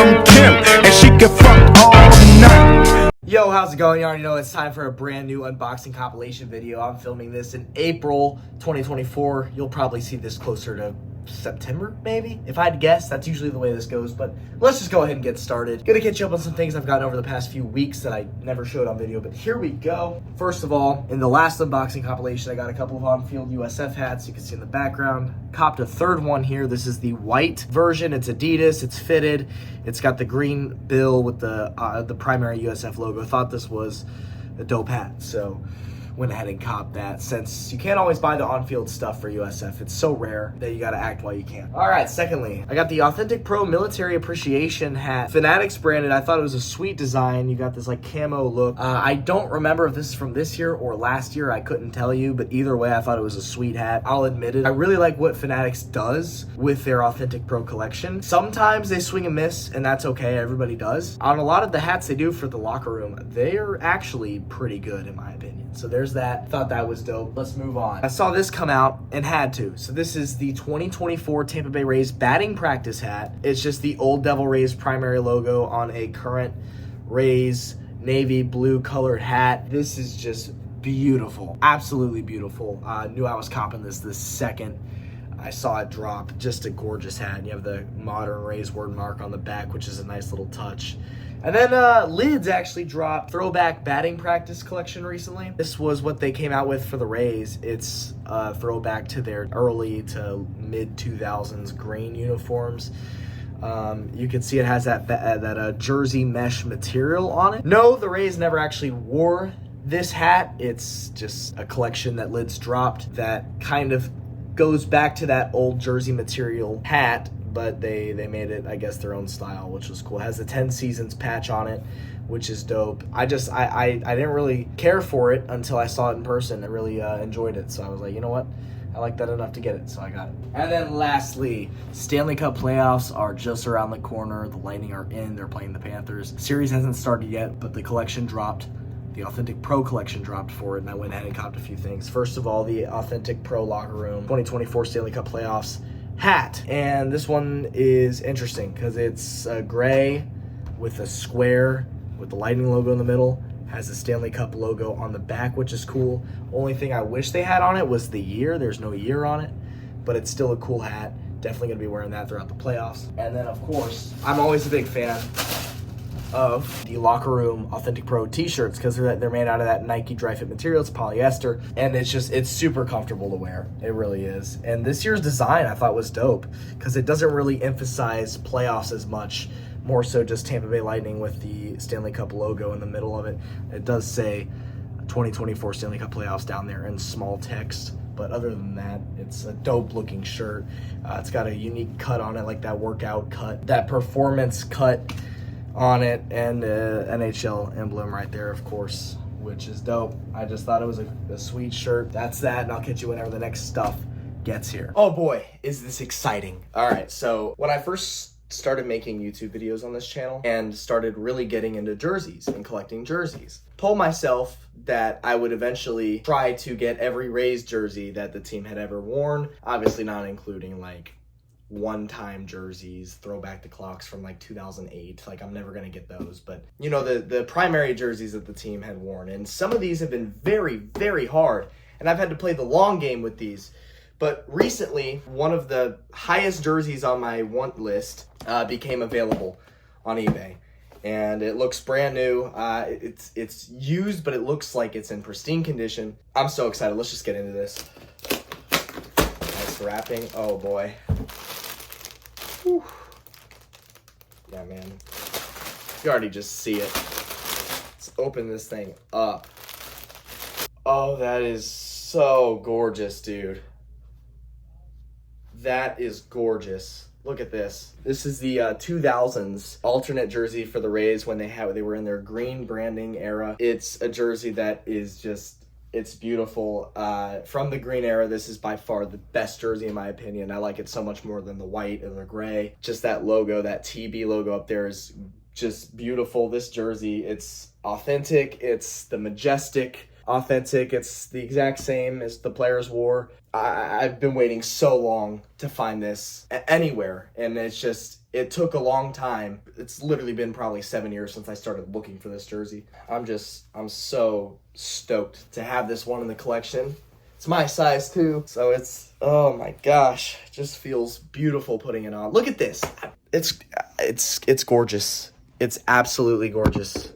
from Kim, and she can fuck all night. Yo, how's it going? You already know it's time for a brand new unboxing compilation video. I'm filming this in April 2024. You'll probably see this closer to September, maybe? If I had to guess, that's usually the way this goes, but let's just go ahead and get started. Gonna catch you up on some things I've gotten over the past few weeks that I never showed on video, but here we go. First of all, in the last unboxing compilation, I got a couple of on-field USF hats you can see in the background. Copped a third one here. This is the white version. It's Adidas, it's fitted. It's got the green bill with the primary USF logo. I thought this was a dope hat, so went ahead and copped that, since you can't always buy the on-field stuff for USF. It's so rare that you gotta act while you can. All right, secondly, I got the Authentic Pro Military Appreciation hat. Fanatics branded. I thought it was a sweet design. You got this like camo look. I don't remember if this is from this year or last year. I couldn't tell you, but either way, I thought it was a sweet hat. I'll admit it. I really like what Fanatics does with their Authentic Pro collection. Sometimes they swing and miss, and that's okay. Everybody does. On a lot of the hats they do for the locker room, they are actually pretty good in my opinion. So there's that. Thought that was dope. Let's move on. I saw this come out and had to. So this is the 2024 Tampa Bay Rays batting practice hat. It's just the old Devil Rays primary logo on a current Rays navy blue colored hat. This is just beautiful. Absolutely beautiful. Knew I was copping this the second I saw it drop. Just a gorgeous hat. And you have the modern Rays word mark on the back, which is a nice little touch. And then Lids actually dropped throwback batting practice collection recently. This was what they came out with for the Rays. It's a throwback to their early to mid 2000s green uniforms. You can see it has that jersey mesh material on it. No, the Rays never actually wore this hat. It's just a collection that Lids dropped that kind of goes back to that old jersey material hat, but they made it, I guess, their own style, which was cool. It has the 10 seasons patch on it, which is dope. I didn't really care for it until I saw it in person. I really enjoyed it, so I was like, you know what? I like that enough to get it, so I got it. And then lastly, Stanley Cup playoffs are just around the corner. The Lightning are in. They're playing the Panthers. Series hasn't started yet, but the collection dropped. The Authentic Pro collection dropped for it, and I went ahead and copped a few things. First of all, the Authentic Pro Locker Room 2024 Stanley Cup playoffs hat. And this one is interesting because it's gray with a square with the Lightning logo in the middle. Has the Stanley Cup logo on the back, which is cool. Only thing I wish they had on it was the year. There's no year on it, but it's still a cool hat. Definitely gonna be wearing that throughout the playoffs. And then of course, I'm always a big fan of the Locker Room Authentic Pro t-shirts because they're made out of that Nike dri-fit material. It's polyester, and it's super comfortable to wear. It really is. And this year's design I thought was dope because it doesn't really emphasize playoffs as much, more so just Tampa Bay Lightning with the Stanley Cup logo in the middle of it. It does say 2024 Stanley Cup playoffs down there in small text, but other than that, it's a dope looking shirt. It's got a unique cut on it, like that workout cut, that performance cut on it, and NHL emblem right there, of course, which is dope. I just thought it was a sweet shirt. That's that, and I'll catch you whenever the next stuff gets here. Oh boy, is this exciting. All right, so when I first started making YouTube videos on this channel and started really getting into jerseys and collecting jerseys, told myself that I would eventually try to get every Rays jersey that the team had ever worn, obviously not including like one-time jerseys, throwback the clocks from like 2008. Like, I'm never gonna get those, but you know, the primary jerseys that the team had worn. And some of these have been very, very hard, and I've had to play the long game with these. But recently, one of the highest jerseys on my want list became available on eBay, and it looks brand new. It's used, but it looks like it's in pristine condition. I'm so excited. Let's just get into this. Nice wrapping. Oh boy. Whew. Yeah, man. You already just see it. Let's open this thing up. Oh, that is so gorgeous, dude. That is gorgeous. Look at this. This is the 2000s alternate jersey for the Rays when they were in their green branding era. It's a jersey that is just, it's beautiful. From the green era, this is by far the best jersey in my opinion. I like it so much more than the white and the gray. Just that logo, that TB logo up there is just beautiful. This jersey, it's authentic. It's the majestic Authentic. It's the exact same as the players wore. I've been waiting so long to find this anywhere, and it took a long time. It's literally been probably 7 years since I started looking for this jersey. I'm so stoked to have this one in the collection. It's my size too, so oh my gosh, it just feels beautiful putting it on. Look at this. It's gorgeous. It's absolutely gorgeous.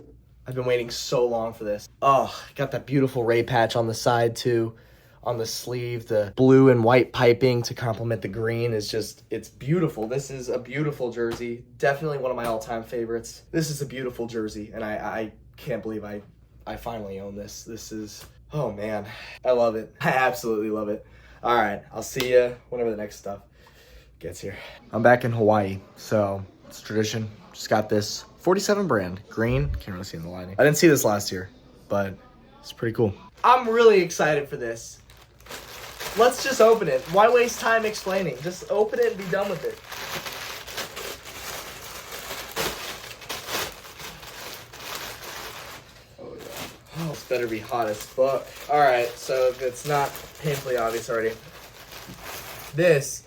I've been waiting so long for this. Oh, got that beautiful Ray patch on the side too. On the sleeve, the blue and white piping to complement the green it's beautiful. This is a beautiful jersey. Definitely one of my all-time favorites. This is a beautiful jersey, and I can't believe I finally own this. This is, oh man, I love it. I absolutely love it. All right, I'll see you whenever the next stuff gets here. I'm back in Hawaii, so it's tradition. Just got this 47 brand, green. Can't really see in the lighting. I didn't see this last year, but it's pretty cool. I'm really excited for this. Let's just open it. Why waste time explaining? Just open it and be done with it. Oh, yeah. Oh, this better be hot as fuck. All right, so if it's not painfully obvious already, this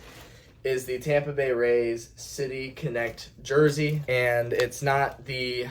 is the Tampa Bay Rays City Connect jersey, and it's not the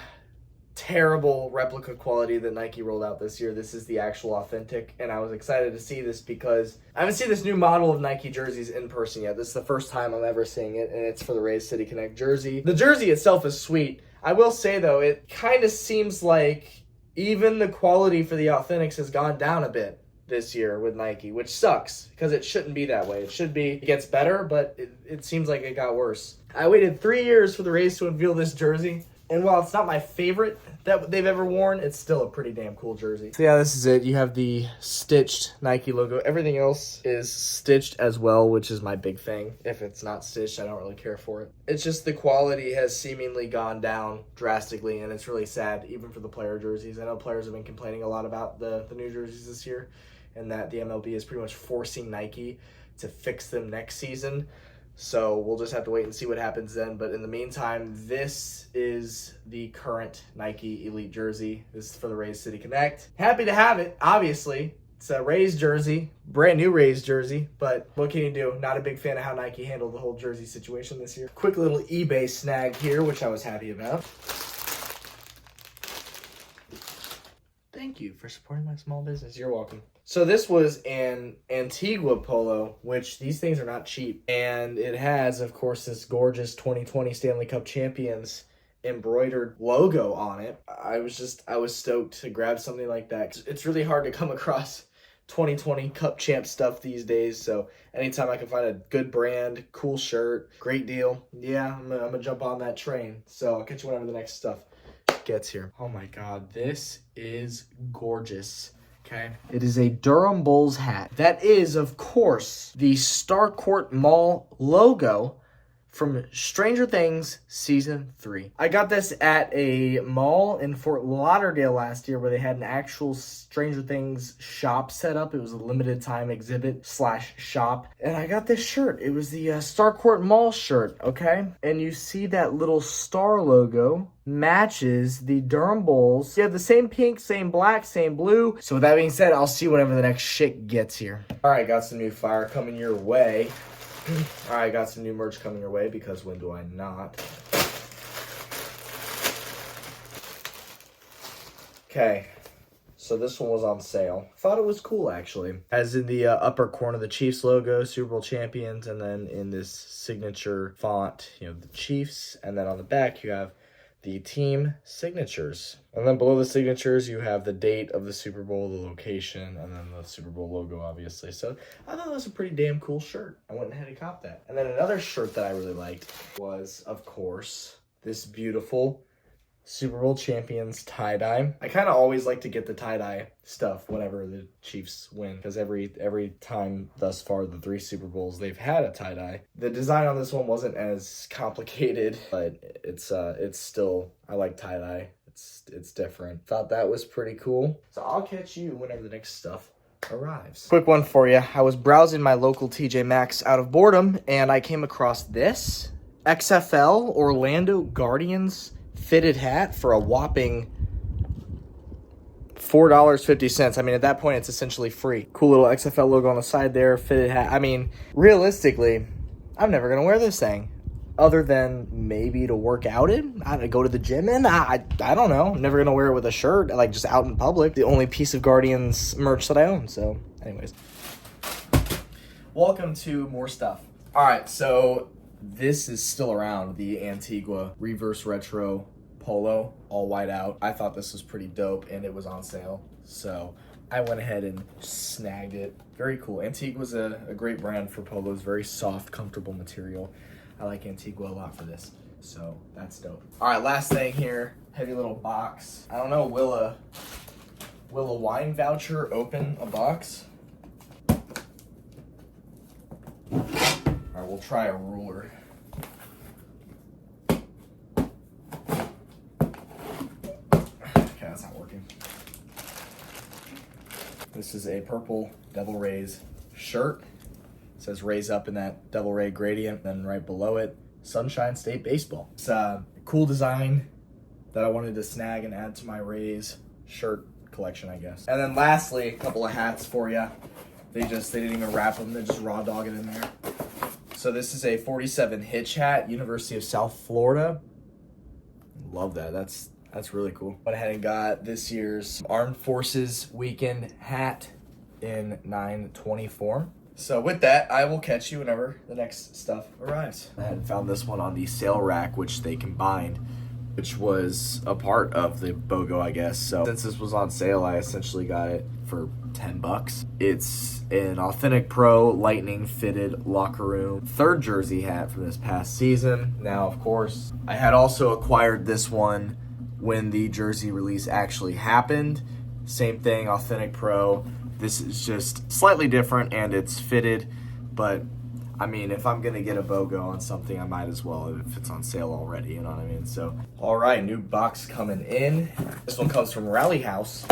terrible replica quality that Nike rolled out this year. This is the actual authentic, and I was excited to see this because I haven't seen this new model of Nike jerseys in person yet. This is the first time I'm ever seeing it, and it's for the Rays City Connect jersey. The jersey itself is sweet. I will say, though, it kind of seems like even the quality for the authentics has gone down a bit this year with Nike, which sucks because it shouldn't be that way. It gets better, but it seems like it got worse. I waited 3 years for the Rays to unveil this jersey, and while it's not my favorite that they've ever worn, it's still a pretty damn cool jersey. So yeah, this is it. You have the stitched Nike logo. Everything else is stitched as well, which is my big thing. If it's not stitched, I don't really care for it. It's just the quality has seemingly gone down drastically, and it's really sad, even for the player jerseys. I know players have been complaining a lot about the new jerseys this year, and that the MLB is pretty much forcing Nike to fix them next season. So we'll just have to wait and see what happens then. But in the meantime, this is the current Nike Elite jersey. This is for the Rays City Connect. Happy to have it, obviously. It's a Rays jersey, brand new Rays jersey. But what can you do? Not a big fan of how Nike handled the whole jersey situation this year. Quick little eBay snag here, which I was happy about. Thank you for supporting my small business. You're welcome. So this was an Antigua Polo, which these things are not cheap. And it has, of course, this gorgeous 2020 Stanley Cup Champions embroidered logo on it. I was stoked to grab something like that. It's really hard to come across 2020 Cup Champ stuff these days. So anytime I can find a good brand, cool shirt, great deal. Yeah, I'm gonna jump on that train. So I'll catch you whenever the next stuff gets here. Oh my God, this is gorgeous. Okay. It is a Durham Bulls hat. That is, of course, the Starcourt Mall logo from Stranger Things Season 3. I got this at a mall in Fort Lauderdale last year where they had an actual Stranger Things shop set up. It was a limited time exhibit / shop. And I got this shirt. It was the Starcourt Mall shirt, okay? And you see that little star logo matches the Durham Bulls. You have the same pink, same black, same blue. So with that being said, I'll see whenever the next shit gets here. All right, got some new fire coming your way. All right, got some new merch coming your way because when do I not? Okay, so this one was on sale. Thought it was cool, actually. As in the upper corner, the Chiefs logo, Super Bowl champions, and then in this signature font, you know, the Chiefs. And then on the back, you have the team signatures. And then below the signatures, you have the date of the Super Bowl, the location, and then the Super Bowl logo, obviously. So I thought that was a pretty damn cool shirt. I went ahead and copped that. And then another shirt that I really liked was, of course, this beautiful Super Bowl champions tie-dye. I kind of always like to get the tie-dye stuff whenever the Chiefs win, because every time thus far, the 3 Super Bowls, they've had a tie-dye. The design on this one wasn't as complicated, but it's still, I like tie-dye. It's different. Thought that was pretty cool. So I'll catch you whenever the next stuff arrives. Quick one for you. I was browsing my local TJ Maxx out of boredom, and I came across this XFL Orlando Guardians fitted hat for a whopping $4.50. I mean, at that point, it's essentially free. Cool little XFL logo on the side there, fitted hat. I mean, realistically, I'm never going to wear this thing. Other than maybe to work out in, I go to the gym in. I don't know. I'm never gonna wear it with a shirt, like just out in public. The only piece of Guardians merch that I own. So, anyways, welcome to more stuff. All right, so this is still around, the Antigua reverse retro polo, all white out. I thought this was pretty dope, and it was on sale, so I went ahead and snagged it. Very cool. Antigua's a great brand for polos. Very soft, comfortable material. I like Antigua a lot for this, so that's dope. All right, last thing here, heavy little box. I don't know, will a wine voucher open a box? All right, we'll try a ruler. Okay, that's not working. This is a purple Devil Rays shirt. It says Rays up in that Devil Ray gradient, then right below it, Sunshine State Baseball. It's a cool design that I wanted to snag and add to my Rays shirt collection, I guess. And then lastly, a couple of hats for you. They didn't even wrap them, they just raw dog it in there. So this is a 47 hitch hat, University of South Florida. Love that, that's really cool. Went ahead and got this year's Armed Forces Weekend hat in 920 form. So with that, I will catch you whenever the next stuff arrives. I had found this one on the sale rack, which they combined, which was a part of the BOGO, I guess. So since this was on sale, I essentially got it for $10. It's an authentic pro lightning fitted locker room third jersey hat from this past season. Now, of course, I had also acquired this one when the jersey release actually happened. Same thing, authentic pro. This is just slightly different and it's fitted, but I mean, if I'm gonna get a BOGO on something, I might as well if it's on sale already, you know what I mean? So, all right, new box coming in. This one comes from Rally House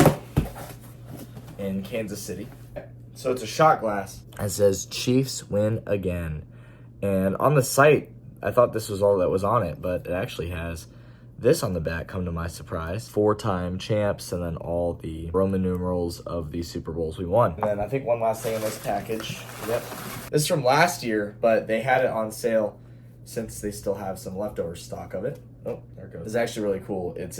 in Kansas City. So it's a shot glass. It says Chiefs win again. And on the site, I thought this was all that was on it, but it actually has this on the back, come to my surprise. 4-time champs, and then all the Roman numerals of the Super Bowls we won. And then I think one last thing in this package. Yep. This is from last year, but they had it on sale since they still have some leftover stock of it. Oh, there it goes. It's actually really cool. It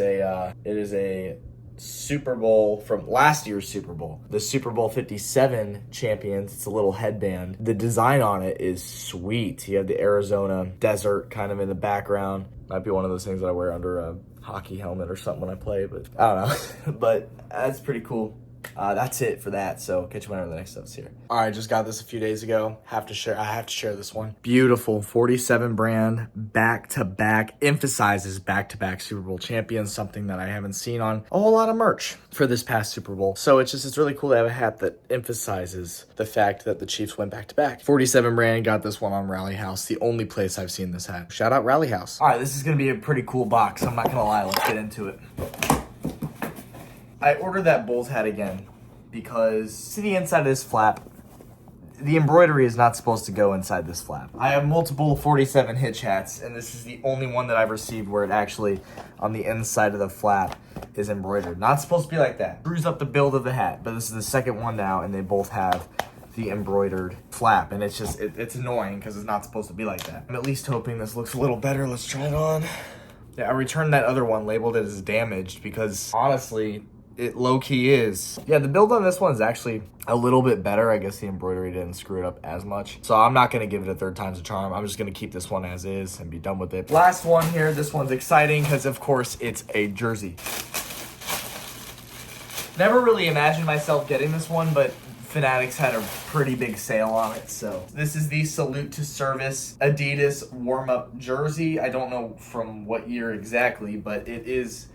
is a Super Bowl from last year's Super Bowl. The Super Bowl 57 champions. It's a little headband. The design on it is sweet. You have the Arizona desert kind of in the background. Might be one of those things that I wear under a hockey helmet or something when I play, but I don't know. But that's pretty cool. That's it for that. So catch you whenever the next stuff's here. All right, just got this a few days ago. I have to share this one. Beautiful 47 brand back-to-back, emphasizes back-to-back Super Bowl champions, something that I haven't seen on a whole lot of merch for this past Super Bowl. So it's really cool to have a hat that emphasizes the fact that the Chiefs went back-to-back. 47 brand, got this one on Rally House, the only place I've seen this hat. Shout out Rally House. All right, this is gonna be a pretty cool box. I'm not gonna lie, let's get into it. I ordered that Bulls hat again because see the inside of this flap, the embroidery is not supposed to go inside this flap. I have multiple 47 hitch hats, and this is the only one that I've received where it actually, on the inside of the flap, is embroidered. Not supposed to be like that. Screws up the build of the hat, but this is the second one now, and they both have the embroidered flap, and it's just, it's annoying because it's not supposed to be like that. I'm at least hoping this looks a little better. Let's try it on. Yeah, I returned that other one, labeled it as damaged, because honestly, it low-key is. Yeah, the build on this one is actually a little bit better. I guess the embroidery didn't screw it up as much. So I'm not going to give it a third time's a charm. I'm just going to keep this one as is and be done with it. Last one here. This one's exciting because, of course, it's a jersey. Never really imagined myself getting this one, but Fanatics had a pretty big sale on it. So this is the Salute to Service Adidas warm-up jersey. I don't know from what year exactly, but it is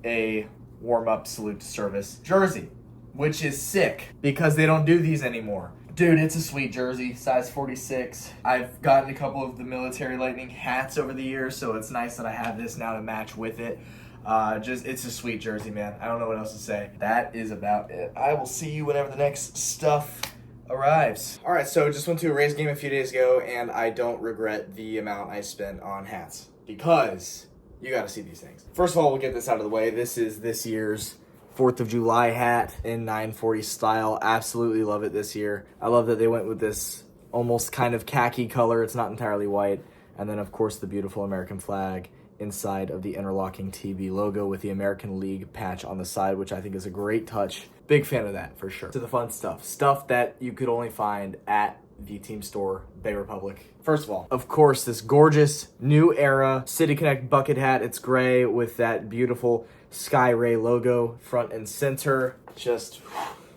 a warm-up salute to service jersey, which is sick because they don't do these anymore. Dude, it's a sweet jersey, size 46. I've gotten a couple of the Military Lightning hats over the years, so it's nice that I have this now to match with it. It's a sweet jersey, man. I don't know what else to say. That is about it. I will see you whenever the next stuff arrives. All right, so just went to a Rays game a few days ago, and I don't regret the amount I spent on hats because you got to see these things. First of all, we'll get this out of the way. This is this year's 4th of July hat in 940 style. Absolutely love it this year. I love that they went with this almost kind of khaki color. It's not entirely white. And then, of course, the beautiful American flag inside of the interlocking TB logo with the American League patch on the side, which I think is a great touch. Big fan of that, for sure. To the fun stuff. Stuff that you could only find at the team store, Bay Republic. First of all, of course, this gorgeous new era City Connect bucket hat. It's gray with that beautiful Sky Ray logo front and center. Just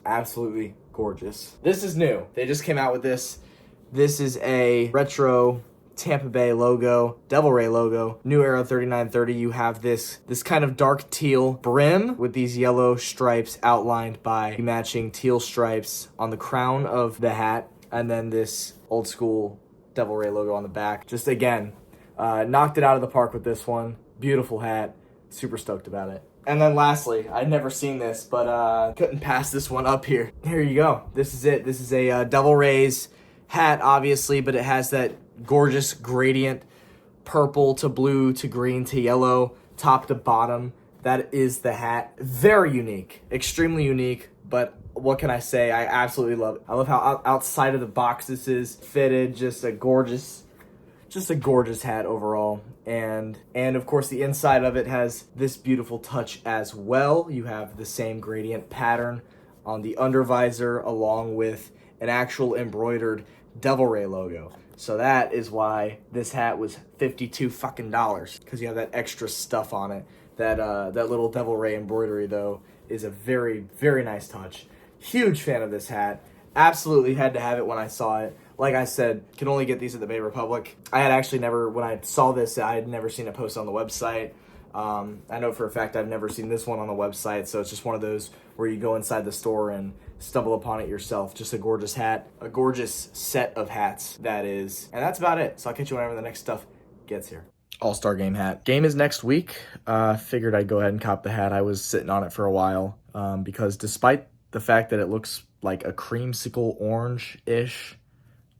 absolutely gorgeous. This is new. They just came out with this. This is a retro Tampa Bay logo, Devil Ray logo, New Era 3930. You have this kind of dark teal brim with these yellow stripes outlined by matching teal stripes on the crown of the hat, and then this old school Devil Ray logo on the back. Just again, knocked it out of the park with this one. Beautiful hat. Super stoked about it. And then lastly, I'd never seen this, but couldn't pass this one up here. Here you go. This is it. This is a Devil Rays hat, obviously, but it has that gorgeous gradient, purple to blue to green to yellow, top to bottom. That is the hat. Very unique, extremely unique, but what can I say? I absolutely love it. I love how outside of the box this is fitted. Just a gorgeous hat overall. And of course the inside of it has this beautiful touch as well. You have the same gradient pattern on the undervisor along with an actual embroidered Devil Ray logo. So that is why this hat was $52 fucking dollars, because you have that extra stuff on it. That little Devil Ray embroidery though is a very, very nice touch. Huge fan of this hat. Absolutely had to have it when I saw it. Like I said, can only get these at the Bay Republic. I had actually never, when I saw this, I had never seen it posted on the website. I know for a fact I've never seen this one on the website, so it's just one of those where you go inside the store and stumble upon it yourself. Just a gorgeous hat, a gorgeous set of hats, that is. And that's about it. So I'll catch you whenever the next stuff gets here. All-Star Game hat. Game is next week. Figured I'd go ahead and cop the hat. I was sitting on it for a while because despite the fact that it looks like a creamsicle orange-ish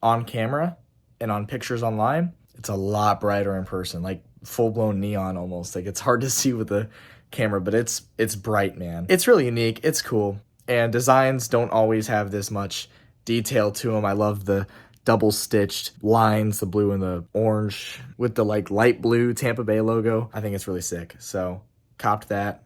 on camera and on pictures online, it's a lot brighter in person, like full-blown neon almost. Like, it's hard to see with the camera, but it's bright, man. It's really unique. It's cool. And designs don't always have this much detail to them. I love the double-stitched lines, the blue and the orange with the like light blue Tampa Bay logo. I think it's really sick. So copped that.